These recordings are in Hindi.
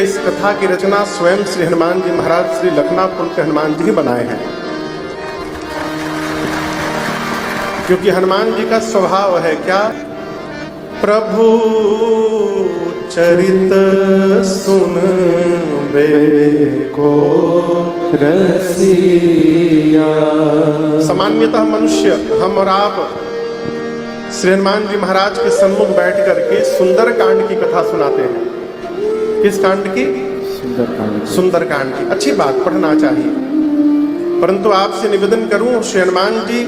इस कथा की रचना स्वयं श्री हनुमान जी महाराज श्री लखनापुर के हनुमान जी ही बनाए हैं, क्योंकि हनुमान जी का स्वभाव है क्या, प्रभु चरित सुनबे को रसिया। सामान्यतः मनुष्य, हम और आप श्री हनुमान जी महाराज के सन्मुख बैठ करके सुंदर कांड की कथा सुनाते हैं। किस कांड की? सुंदर कांड की। अच्छी बात, पढ़ना चाहिए, परंतु आपसे निवेदन करूं, श्री हनुमान जी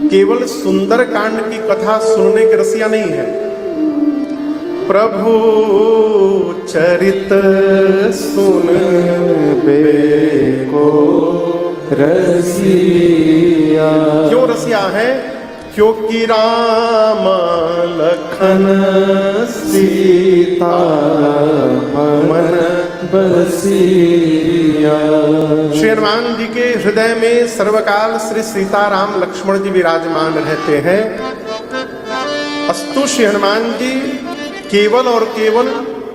केवल सुंदर कांड की कथा सुनने के रसिया नहीं है। प्रभु चरित सुनबे को रसिया। क्यों रसिया है? क्योंकि राम लखन सीता मन बसिया। श्री हनुमान जी के हृदय में सर्वकाल श्री सीताराम लक्ष्मण जी विराजमान रहते हैं। अस्तु श्री हनुमान जी केवल और केवल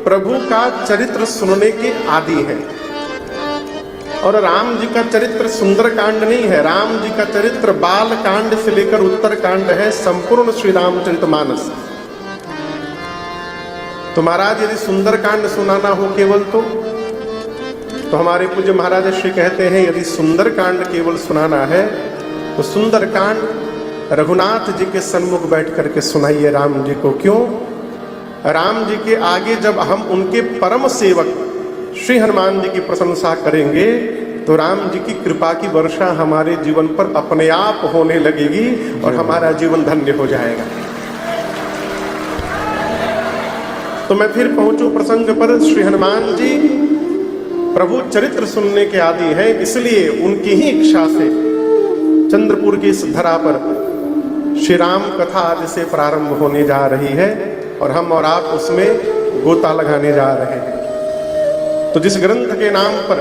प्रभु का चरित्र सुनने के आदी हैं। और राम जी का चरित्र सुंदर कांड नहीं है, राम जी का चरित्र बाल कांड से लेकर उत्तर कांड है, संपूर्ण श्री रामचरितमानस। तो महाराज यदि सुंदर कांड सुनाना हो केवल तो हमारे पूज्य महाराज श्री कहते हैं, यदि सुंदर कांड केवल सुनाना है तो सुंदर कांड रघुनाथ जी के सन्मुख बैठ करके सुनाइए राम जी को। क्यों? राम जी के आगे जब हम उनके परम सेवक श्री हनुमान जी की प्रशंसा करेंगे तो राम जी की कृपा की वर्षा हमारे जीवन पर अपने आप होने लगेगी और हमारा जीवन धन्य हो जाएगा। तो मैं फिर पहुंचू प्रसंग पर। श्री हनुमान जी प्रभु चरित्र सुनने के आदी हैं, इसलिए उनकी ही इच्छा से चंद्रपुर की इस धरा पर श्री राम कथा आज से प्रारंभ होने जा रही है और हम और आप उसमें गोता लगाने जा रहे हैं। तो जिस ग्रंथ के नाम पर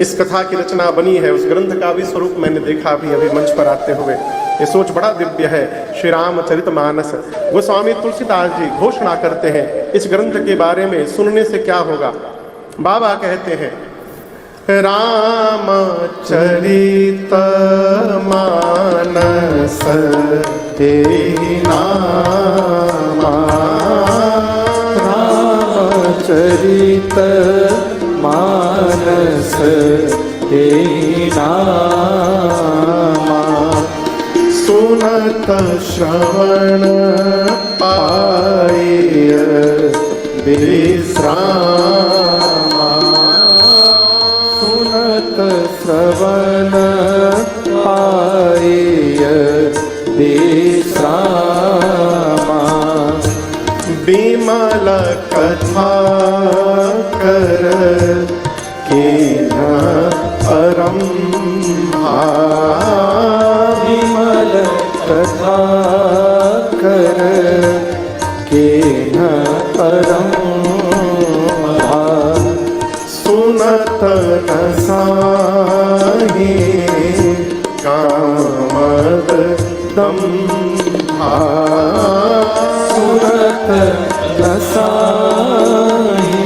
इस कथा की रचना बनी है, उस ग्रंथ का भी स्वरूप मैंने देखा अभी मंच पर आते हुए। ये सोच बड़ा दिव्य है। श्री रामचरितमानस गोस्वामी तुलसीदास जी घोषणा करते हैं इस ग्रंथ के बारे में सुनने से क्या होगा। बाबा कहते हैं, रामचरितमानस तेहि नामा, चरित मानस तेहि नामा, सुनत श्रवण पाय विश्रामा, सुनत श्रवण पाय विश्रामा, विमल कथा कर के परम विमल कथा कर के परम सुनत न साहि कामद दम्भा, सुनत न साहि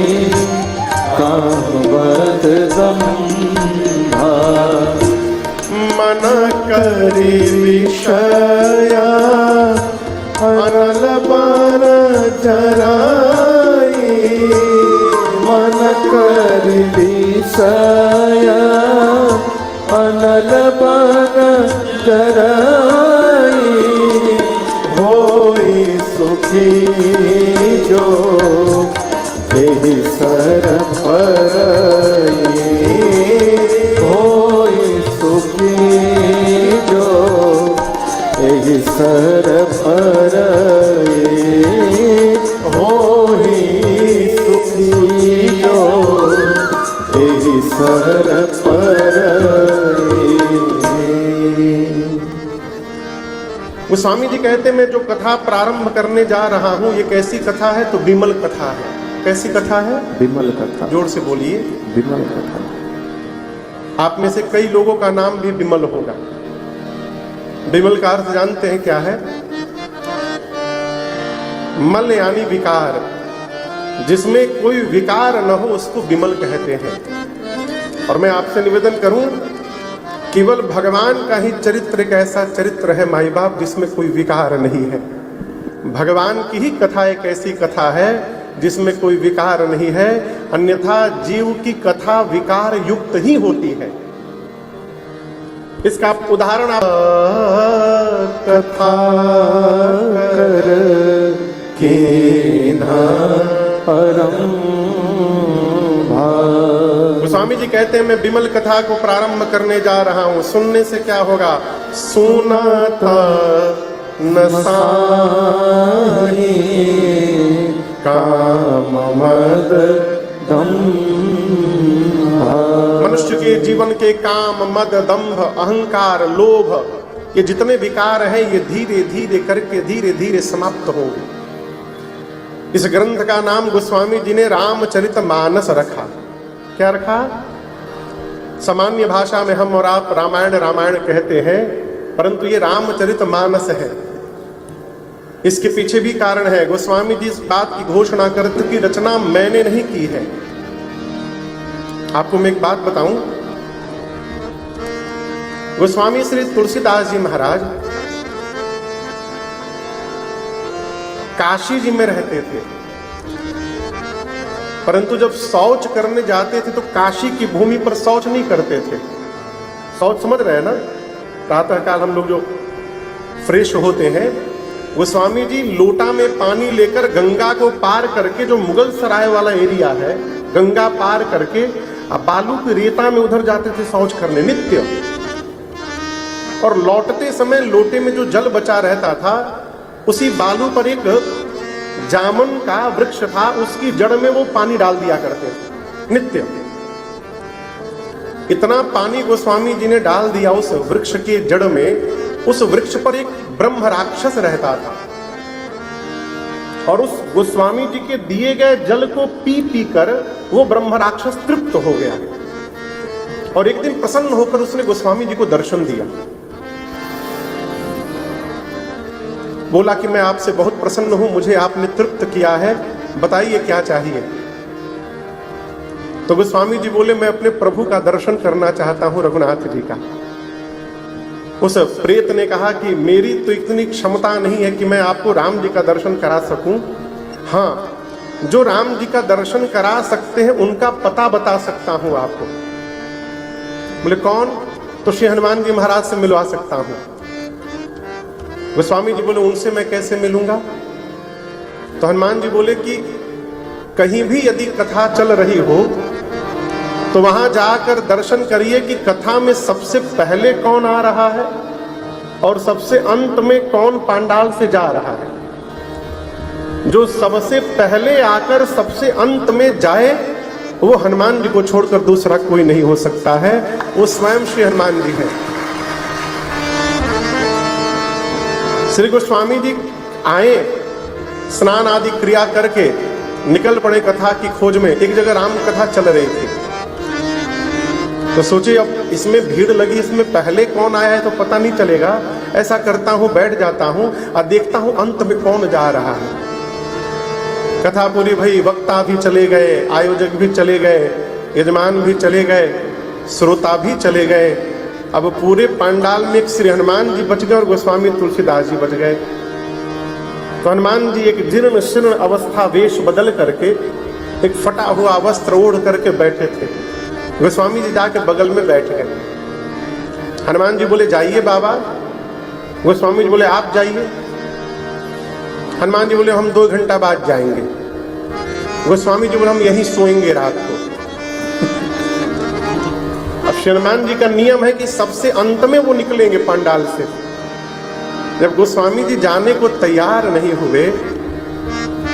कामद दम्भा, मन करि विषया अनल बन जराई, मन करि विषया अनल बन जराई, होई सुखी जो तेहि सर परई, होई सुखी जो तेहि सर परई, होई सुखी जो तेहि सर परई। गोस्वामी जी कहते मैं जो कथा प्रारंभ करने जा रहा हूं ये कैसी कथा है? तो विमल कथा है। कैसी कथा है? विमल कथा। जोर से बोलिए, विमल कथा। आप में से कई लोगों का नाम भी विमल होगा। विमल का अर्थ जानते हैं क्या है? मल यानी विकार, जिसमें कोई विकार न हो उसको विमल कहते हैं। और मैं आपसे निवेदन करूं, केवल भगवान का ही चरित्र एक ऐसा चरित्र है माई बाप जिसमें कोई विकार नहीं है। भगवान की ही कथा एक ऐसी कथा है जिसमें कोई विकार नहीं है, अन्यथा जीव की कथा विकार युक्त ही होती है। इसका उदाहरण आप कथा कर के परम गोस्वामी जी कहते हैं मैं विमल कथा को प्रारंभ करने जा रहा हूं। सुनने से क्या होगा? सुनाता न साही काम मद मनुष्य के जीवन के काम, मद, दंभ, अहंकार, लोभ, ये जितने विकार हैं ये धीरे धीरे करके धीरे धीरे समाप्त होंगे। इस ग्रंथ का नाम गोस्वामी जी ने रामचरितमानस रखा। क्या रखा? सामान्य भाषा में हम और आप रामायण रामायण कहते हैं, परंतु ये रामचरितमानस है। इसके पीछे भी कारण है। गोस्वामी जी इस बात की घोषणा करते कि रचना मैंने नहीं की है। आपको मैं एक बात बताऊं, गोस्वामी श्री तुलसीदास जी महाराज काशी जी में रहते थे, परंतु जब शौच करने जाते थे तो काशी की भूमि पर शौच नहीं करते थे। शौच समझ रहे हैं ना? प्रातः काल हम लोग जो फ्रेश होते हैं, गोस्वामी जी लोटा में पानी लेकर गंगा को पार करके, जो मुगल सराय वाला एरिया है, गंगा पार करके अब बालू की रेता में उधर जाते थे शौच करने नित्य। और लौटते समय लोटे में जो जल बचा रहता था, उसी बालू पर एक जामुन का वृक्ष था, उसकी जड़ में वो पानी डाल दिया करते थे नित्य। इतना पानी गोस्वामी जी ने डाल दिया उस वृक्ष के जड़ में। उस वृक्ष पर एक ब्रह्म राक्षस रहता था और उस गोस्वामी जी के दिए गए जल को पी पी कर वो ब्रह्म राक्षस तृप्त हो गया और एक दिन प्रसन्न होकर उसने गोस्वामी जी को दर्शन दिया। बोला कि मैं आपसे बहुत प्रसन्न हूं, मुझे आपने तृप्त किया है, बताइए क्या चाहिए। तो गोस्वामी जी बोले मैं अपने प्रभु का दर्शन करना चाहता हूं, रघुनाथ जी का। उस प्रेत ने कहा कि मेरी तो इतनी क्षमता नहीं है कि मैं आपको राम जी का दर्शन करा सकूं। हाँ, जो राम जी का दर्शन करा सकते हैं उनका पता बता सकता हूं आपको। बोले कौन? तो श्री हनुमान जी महाराज से मिलवा सकता हूं। गोस्वामी जी बोले उनसे मैं कैसे मिलूंगा? तो हनुमान जी बोले कि कहीं भी यदि कथा चल रही हो तो वहां जाकर दर्शन करिए कि कथा में सबसे पहले कौन आ रहा है और सबसे अंत में कौन पांडाल से जा रहा है। जो सबसे पहले आकर सबसे अंत में जाए वो हनुमान जी को छोड़कर दूसरा कोई नहीं हो सकता है, वो स्वयं श्री हनुमान जी हैं। श्री गोस्वामी जी आए, स्नान आदि क्रिया करके निकल पड़े कथा की खोज में। एक जगह राम कथा चल रही थी तो सोचे अब इसमें भीड़ लगी, इसमें पहले कौन आया है तो पता नहीं चलेगा। ऐसा करता हूं, बैठ जाता हूं और देखता हूं अंत में कौन जा रहा है। कथा पूरी भई, वक्ता भी चले गए, आयोजक भी चले गए, यजमान भी चले गए, श्रोता भी चले गए। अब पूरे पंडाल में एक श्री हनुमान जी बच गए और गोस्वामी तुलसीदास जी बच गए। तो हनुमान जी एक जीर्ण शीर्ण अवस्था वेश बदल करके एक फटा हुआ वस्त्र ओढ़ करके बैठे थे। गोस्वामी जी जाके बगल में बैठ गए। हनुमान जी बोले जाइए बाबा। गोस्वामी जी बोले आप जाइए। हनुमान जी बोले हम 2 घंटा बाद जाएंगे। गोस्वामी जी बोले हम यहीं सोएंगे रात को। अब हनुमान जी का नियम है कि सबसे अंत में वो निकलेंगे पंडाल से। जब गोस्वामी जी जाने को तैयार नहीं हुए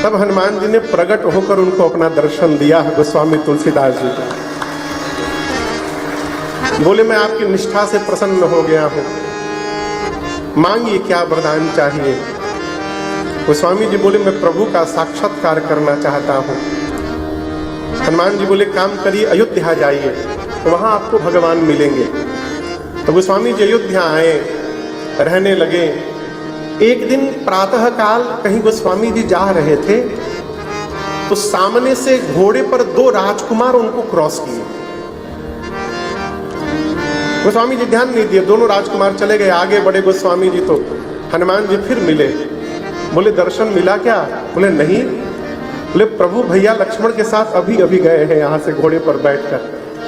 तब हनुमान जी ने प्रकट होकर उनको अपना दर्शन दिया है, गोस्वामी तुलसीदास जी को। बोले मैं आपकी निष्ठा से प्रसन्न हो गया हूं, मांगिए क्या वरदान चाहिए। गोस्वामी जी बोले मैं प्रभु का साक्षात्कार करना चाहता हूं। हनुमान जी बोले काम करिए, अयोध्या जाइए तो वहां आपको भगवान मिलेंगे। तो गोस्वामी जी अयोध्या आए, रहने लगे। एक दिन प्रातः काल कहीं गोस्वामी जी जा रहे थे तो सामने से घोड़े पर 2 राजकुमार उनको क्रॉस किए। गोस्वामी जी ध्यान नहीं दिए, दोनों राजकुमार चले गए। आगे बढ़े गोस्वामी जी तो हनुमान जी फिर मिले। बोले दर्शन मिला क्या? बोले नहीं। बोले प्रभु भैया लक्ष्मण के साथ अभी अभी गए हैं यहाँ से घोड़े पर बैठकर,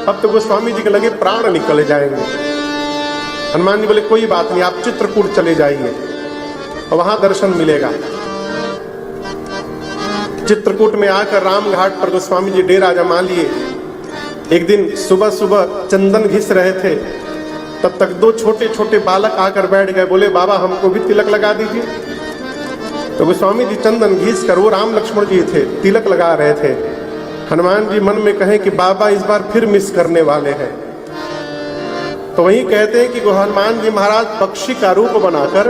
अब तो गोस्वामी जी के लगे प्राण निकल जाएंगे। हनुमान जी बोले कोई बात नहीं, आप चित्रकूट चले जाइए और वहां दर्शन मिलेगा। चित्रकूट में आकर राम घाट पर गोस्वामी जी डेरा जमा लिए। एक दिन सुबह सुबह चंदन घिस रहे थे, तब तक 2 छोटे छोटे बालक आकर बैठ गए। बोले बाबा हमको भी तिलक लगा दीजिए। तो गोस्वामी जी चंदन घिस कर, वो राम लक्ष्मण जी थे, तिलक लगा रहे थे। हनुमान जी मन में कहे कि बाबा इस बार फिर मिस करने वाले हैं। तो वही कहते हैं कि हनुमान जी महाराज पक्षी का रूप बनाकर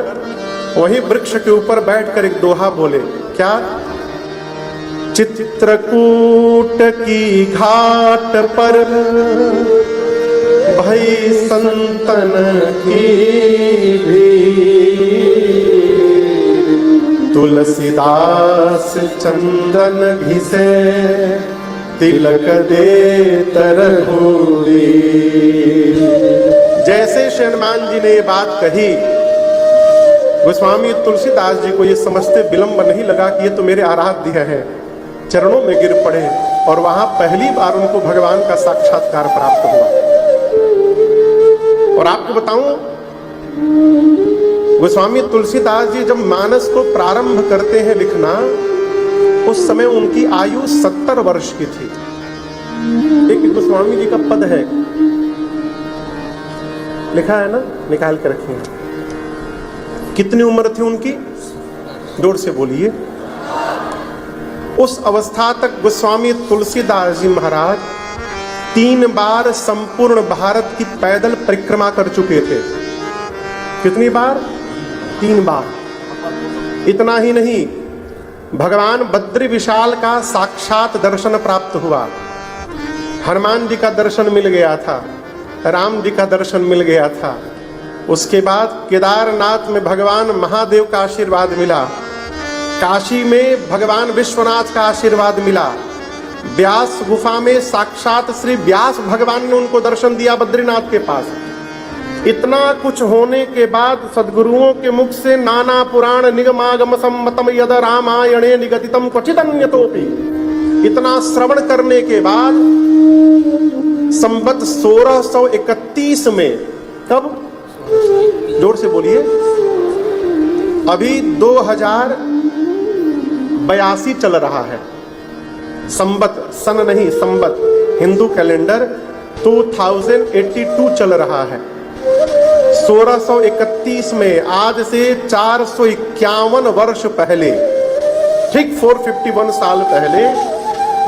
वही वृक्ष के ऊपर बैठकर एक दोहा बोले। क्या? चित्रकूट की घाट पर भई संतन की भीड़, तुलसीदास चंदन घिसे तिलक दे तरहूरी। जैसे हनुमान जी ने ये बात कही, गोस्वामी तुलसीदास जी को ये समझते विलंब नहीं लगा कि ये तो मेरे आराध्य है। चरणों में गिर पड़े और वहां पहली बार उनको भगवान का साक्षात्कार प्राप्त हुआ। और आपको बताऊं, गोस्वामी तुलसीदास जी जब मानस को प्रारंभ करते हैं लिखना, उस समय उनकी आयु 70 वर्ष की थी। एक गोस्वामी जी का पद है, लिखा है ना, निकाल के रखिए। कितनी उम्र थी उनकी? जोर से बोलिए। उस अवस्था तक गोस्वामी तुलसीदास जी महाराज 3 बार संपूर्ण भारत की पैदल परिक्रमा कर चुके थे। कितनी बार? 3 बार। इतना ही नहीं, भगवान बद्री विशाल का साक्षात दर्शन प्राप्त हुआ। हनुमान जी का दर्शन मिल गया था, राम जी का दर्शन मिल गया था। उसके बाद केदारनाथ में भगवान महादेव का आशीर्वाद मिला, काशी में भगवान विश्वनाथ का आशीर्वाद मिला, व्यास गुफा में साक्षात श्री व्यास भगवान ने उनको दर्शन दिया बद्रीनाथ के पास। इतना कुछ होने के बाद सद्गुरुओं के मुख से नाना पुराण निगमागम सम्मतम यद रामायणे निगदितम क्वचित अन्यतोपि, इतना श्रवण करने के बाद संवत 1631 में, कब? जोर से बोलिए। अभी 2082 चल रहा है। संवत, सन नहीं, संवत, हिंदू कैलेंडर 2082 चल रहा है। 1631 में, आज से 451 वर्ष पहले, ठीक 451 साल पहले,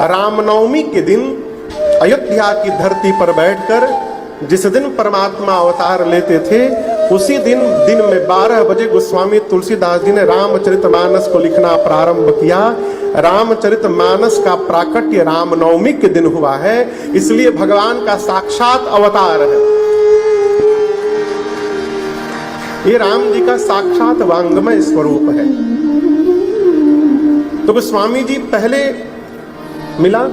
रामनवमी के दिन अयोध्या की धरती पर बैठकर जिस दिन परमात्मा अवतार लेते थे, उसी दिन में 12 बजे गोस्वामी तुलसीदास जी ने रामचरितमानस को लिखना प्रारंभ किया। रामचरितमानस का प्राकट्य रामनवमी के दिन हुआ है, इसलिए भगवान का साक्षात अवतार है। ये राम जी का साक्षात वांगमय स्वरूप है। तो गोस्वामी जी पहले मिला,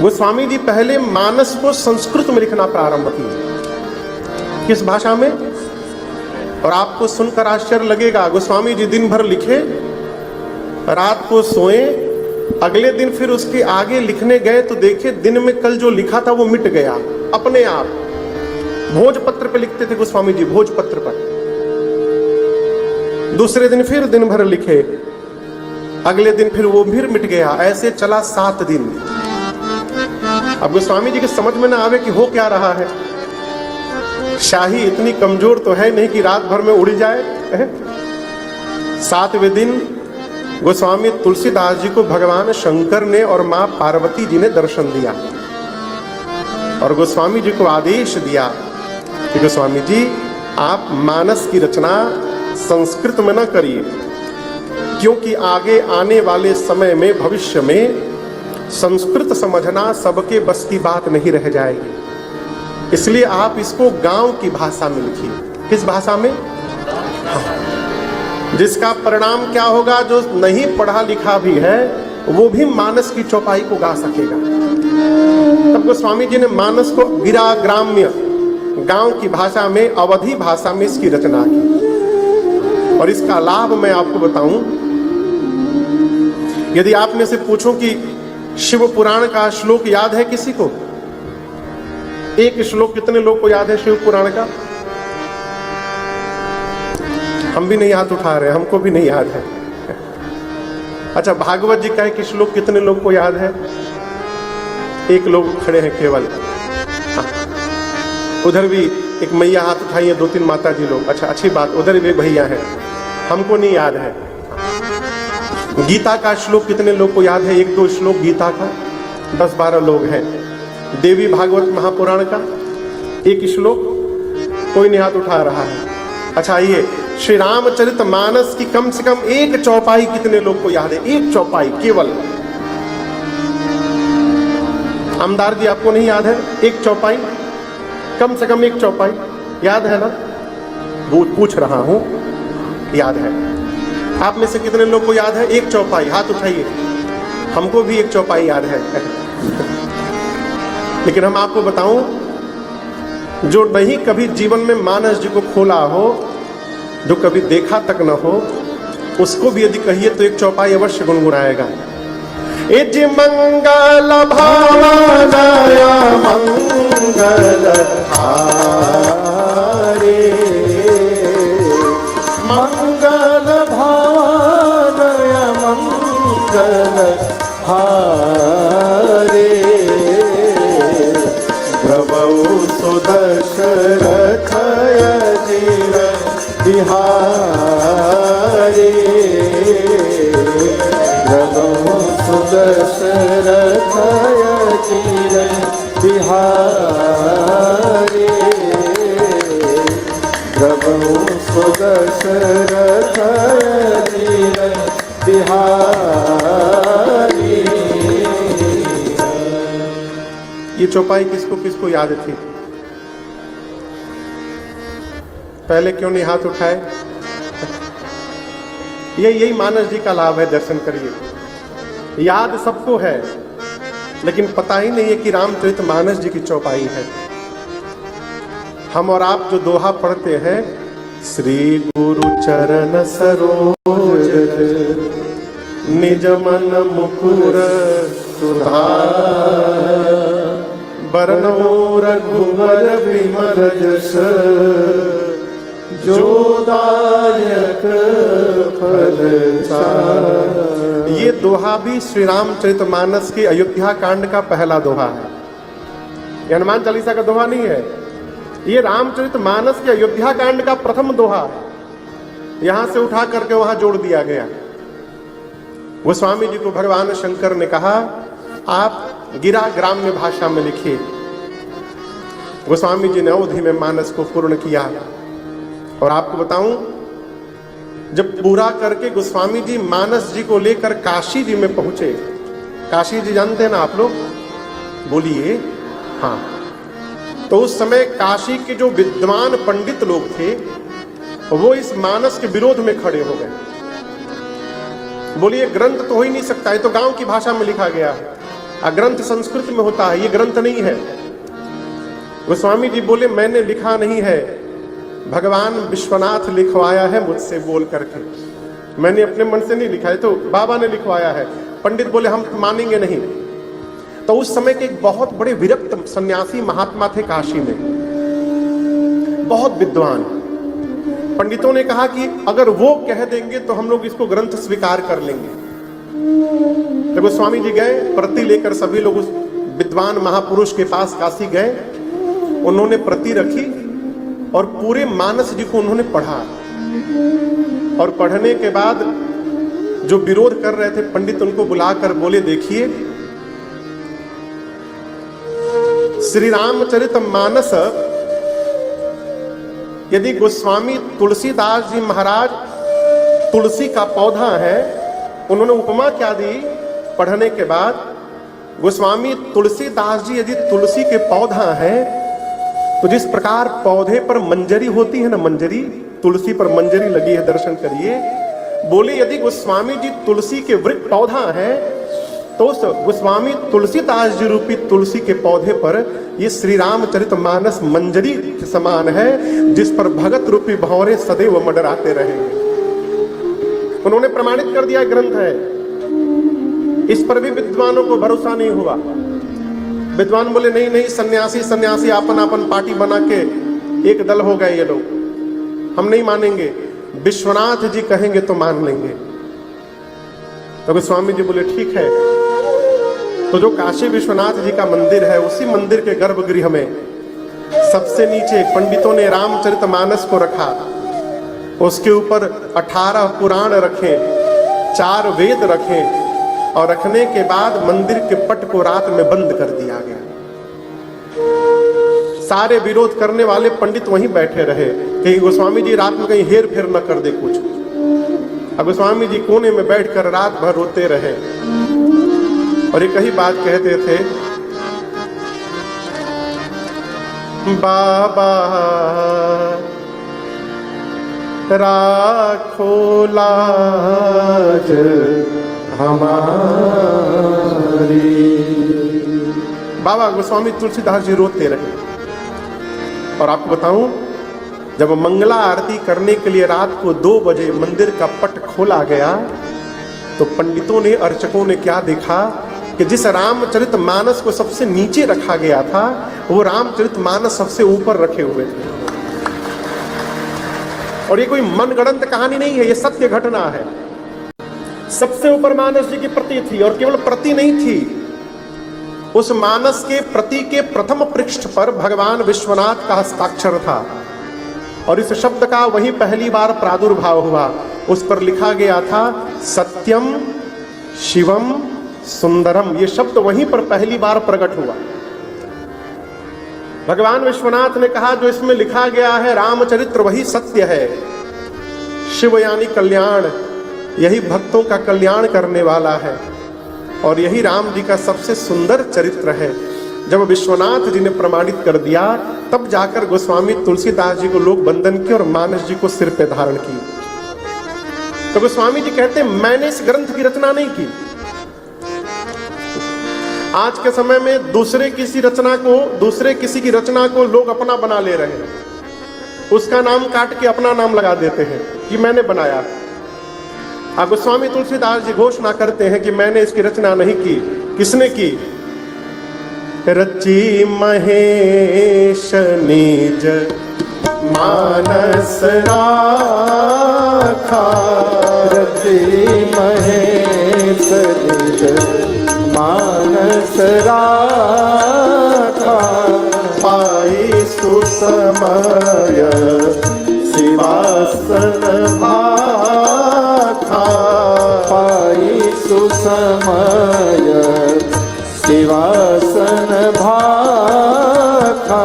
गोस्वामी जी पहले मानस को संस्कृत में लिखना प्रारंभ किए। किस भाषा में? और आपको सुनकर आश्चर्य लगेगा, गोस्वामी जी दिन भर लिखे, रात को सोए, अगले दिन फिर उसके आगे लिखने गए तो देखे दिन में कल जो लिखा था वो मिट गया अपने आप। भोजपत्र पे लिखते थे गोस्वामी जी, भोजपत्र पर। दूसरे दिन फिर दिन भर लिखे, अगले दिन फिर वो फिर मिट गया। ऐसे चला 7 दिन। अब गोस्वामी जी के समझ में ना आवे कि हो क्या रहा है। शाही इतनी कमजोर तो है नहीं कि रात भर में उड़ जाए। 7वें दिन गोस्वामी तुलसीदास जी को भगवान शंकर ने और मां पार्वती जी ने दर्शन दिया और गोस्वामी जी को आदेश दिया कि गोस्वामी जी आप मानस की रचना संस्कृत में न करिए, क्योंकि आगे आने वाले समय में, भविष्य में संस्कृत समझना सबके बस की बात नहीं रह जाएगी। इसलिए आप इसको गांव की भाषा में लिखिए। किस भाषा में? जिसका परिणाम क्या होगा, जो नहीं पढ़ा लिखा भी है वो भी मानस की चौपाई को गा सकेगा। तब गोस्वामी जी ने मानस को गिरा ग्राम्य, गांव की भाषा में, अवधी भाषा में इसकी रचना की। और इसका लाभ मैं आपको बताऊं, यदि आप में से पूछो कि शिव पुराण का श्लोक याद है किसी को? एक श्लोक कितने लोग को याद है शिव पुराण का? हम भी नहीं हाथ उठा रहे, हमको भी नहीं याद है। अच्छा, भागवत जी का एक श्लोक कितने लोग को याद है? एक लोग खड़े हैं केवल। उधर भी एक मैया हाथ उठाई है, 2-3 माता जी लोग। अच्छा, अच्छी बात, उधर भी भैया हैं, हमको नहीं याद है। गीता का श्लोक कितने लोग को याद है? 1-2 श्लोक गीता का, 10-12 लोग हैं। देवी भागवत महापुराण का एक श्लोक, कोई नहीं हाथ उठा रहा है। अच्छा, आइए, श्री रामचरित मानस की कम से कम एक चौपाई कितने लोग को याद है? एक चौपाई केवल। आमदार जी, आपको नहीं याद है? एक चौपाई, कम से कम एक चौपाई याद है ना? पूछ रहा हूं, याद है? आप में से कितने लोग को याद है एक चौपाई? हाथ उठाइए। हमको भी एक चौपाई याद है। लेकिन हम आपको बताऊं, जो नहीं कभी जीवन में मानस जी को खोला हो, जो कभी देखा तक न हो, उसको भी यदि कहिए तो एक चौपाई अवश्य गुनगुनाएगा। इज मंगल भावनया मंगल हारे, मंगल भावनया मंगल हारे, प्रभु सुदशरथ अजीर बिहारी, प्रभु सुदशरथ अजीर बिहारी, प्रभु सुदशरथ अजीर बिहारी। ये चौपाई किसको किसको याद थी? पहले क्यों नहीं हाथ उठाए? यही मानस जी का लाभ है। दर्शन करिए, याद सबको है, लेकिन पता ही नहीं है कि रामचरित मानस जी की चौपाई है। हम और आप जो दोहा पढ़ते हैं, श्री गुरु चरण सरोज निज मन मुकुर सुधार, बरनौ रघुवर विमल जस, जो दायक फल चार। ये दोहा भी श्री रामचरितमानस के अयोध्या कांड का पहला दोहा है। ये हनुमान चालीसा का दोहा नहीं है, ये रामचरितमानस के अयोध्या कांड का प्रथम दोहा है। यहां से उठा करके वहां जोड़ दिया गया। गोस्वामी जी को भगवान शंकर ने कहा, आप गिरा ग्राम्य भाषा में लिखिए। गोस्वामी जी ने अवधि में मानस को पूर्ण किया। और आपको बताऊं, जब पूरा करके गोस्वामी जी मानस जी को लेकर काशी जी में पहुंचे। काशी जी जानते हैं ना आप लोग? बोलिए हाँ। तो उस समय काशी के जो विद्वान पंडित लोग थे, वो इस मानस के विरोध में खड़े हो गए। बोलिए, ग्रंथ तो हो ही नहीं सकता, ये तो गांव की भाषा में लिखा गया है, ग्रंथ संस्कृत में होता है, ये ग्रंथ नहीं है। गोस्वामी जी बोले, मैंने लिखा नहीं है, भगवान विश्वनाथ लिखवाया है मुझसे बोल करके, मैंने अपने मन से नहीं लिखा है, तो बाबा ने लिखवाया है। पंडित बोले, हम मानेंगे नहीं। तो उस समय के एक बहुत बड़े विरक्त सन्यासी महात्मा थे काशी में, बहुत विद्वान। पंडितों ने कहा कि अगर वो कह देंगे तो हम लोग इसको ग्रंथ स्वीकार कर लेंगे। तो गोस्वामी जी गए, प्रति लेकर सभी लोग उस विद्वान महापुरुष के पास काशी गए। उन्होंने प्रति रखी और पूरे मानस जी को उन्होंने पढ़ा। और पढ़ने के बाद जो विरोध कर रहे थे पंडित, उनको बुलाकर बोले, देखिए, श्री रामचरित मानस यदि गोस्वामी तुलसीदास जी महाराज तुलसी का पौधा है, उन्होंने उपमा क्या दी पढ़ने के बाद? गोस्वामी तुलसीदास जी यदि तुलसी के पौधा है, तो जिस प्रकार पौधे पर मंजरी होती है ना, मंजरी, तुलसी पर मंजरी लगी है, दर्शन करिए। बोले, यदि गोस्वामी जी तुलसी के वृक्ष पौधा है, तो उस गोस्वामी तुलसीदास जी रूपी तुलसी के पौधे पर ये श्री रामचरितमानस मंजरी के समान है, जिस पर भगत रूपी भंवरे सदैव मंडराते रहेंगे। उन्होंने प्रमाणित कर दिया ग्रंथ है। इस पर भी विद्वानों को भरोसा नहीं हुआ। विद्वान बोले नहीं नहीं, सन्यासी सन्यासी आपन आपन पार्टी बना के एक दल हो गए ये लोग, हम नहीं मानेंगे, विश्वनाथ जी कहेंगे तो मान लेंगे। तो गोस्वामी जी बोले ठीक है। तो जो काशी विश्वनाथ जी का मंदिर है, उसी मंदिर के गर्भगृह में सबसे नीचे पंडितों ने रामचरितमानस को रखा। उसके ऊपर 18 पुराण रखे, 4 वेद रखे, और रखने के बाद मंदिर के पट को रात में बंद कर दिया गया। सारे विरोध करने वाले पंडित वहीं बैठे रहे, कहीं गोस्वामी जी रात में कहीं हेर फेर न कर दे कुछ। अब गोस्वामी जी कोने में बैठकर रात भर रोते रहे और एक ही बात कहते थे, बाबा राखो लाज हमारी। बाबा गोस्वामी तुलसीदास जी रोते रहे। और आपको बताऊं, जब मंगला आरती करने के लिए रात को 2 बजे मंदिर का पट खोला गया, तो पंडितों ने, अर्चकों ने क्या देखा कि जिस रामचरितमानस को सबसे नीचे रखा गया था, वो रामचरितमानस सबसे ऊपर रखे हुए थे। और ये कोई मनगढ़ंत कहानी नहीं है, ये सत्य घटना है। सबसे ऊपर मानस जी की प्रति थी, और केवल प्रति नहीं थी, उस मानस के प्रति के प्रथम पृष्ठ पर भगवान विश्वनाथ का हस्ताक्षर था। और इस शब्द का वही पहली बार प्रादुर्भाव हुआ। उस पर लिखा गया था सत्यम शिवम सुंदरम। ये शब्द वहीं पर पहली बार प्रकट हुआ। भगवान विश्वनाथ ने कहा जो इसमें लिखा गया है रामचरित्र वही सत्य है। शिव यानी कल्याण, यही भक्तों का कल्याण करने वाला है, और यही राम जी का सबसे सुंदर चरित्र है। जब विश्वनाथ जी ने प्रमाणित कर दिया, तब जाकर गोस्वामी तुलसीदास जी को लोग वंदन किए और मानस जी को सिर पे धारण की। तो गोस्वामी जी कहते मैंने इस ग्रंथ की रचना नहीं की। आज के समय में दूसरे किसी की रचना को लोग अपना बना ले रहे हैं। उसका नाम काट के अपना नाम लगा देते हैं कि मैंने बनाया। अब गोस्वामी तुलसीदास जी घोषणा करते हैं कि मैंने इसकी रचना नहीं की। किसने की? रची महेश निज मानस राखा। रची महेश निज मानस राखा। पाई सुसमय शिवासन भाखा। पाई सुसमय शिवासन भाखा।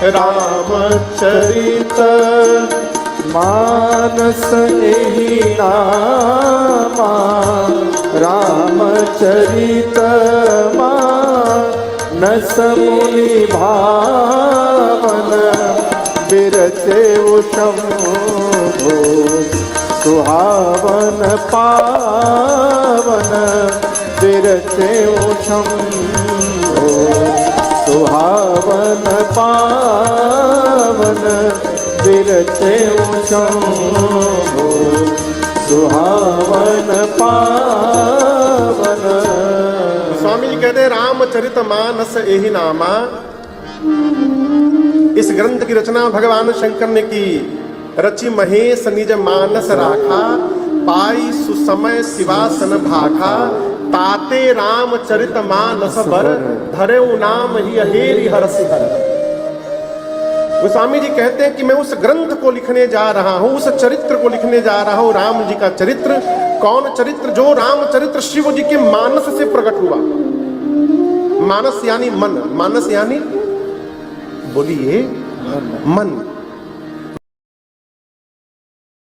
रामचरित मानस एहि नामा। रामचरित मानस मुनि भावन। बिरचे शंभो सुहावन पावन। बिरचे शंभो सुहावन पावन। बिरचे शंभो सुहावन पावन। स्वामी जी कहते रामचरित मानस एहि नामा। इस ग्रंथ की रचना भगवान शंकर ने की। रचि महेश निज मानस राखा। पाई सुसमय शिवासन भाखा। ताते रामचरित मानस बर। धरे नाम ही अहेरि हरसि हर। गोस्वामी जी कहते हैं कि मैं उस ग्रंथ को लिखने जा रहा हूं, उस चरित्र को लिखने जा रहा हूं, राम जी का चरित्र। कौन चरित्र? जो रामचरित्र शिव जी के मानस से प्रकट हुआ। मानस यानी मन, मानस यानी बोलिए मन।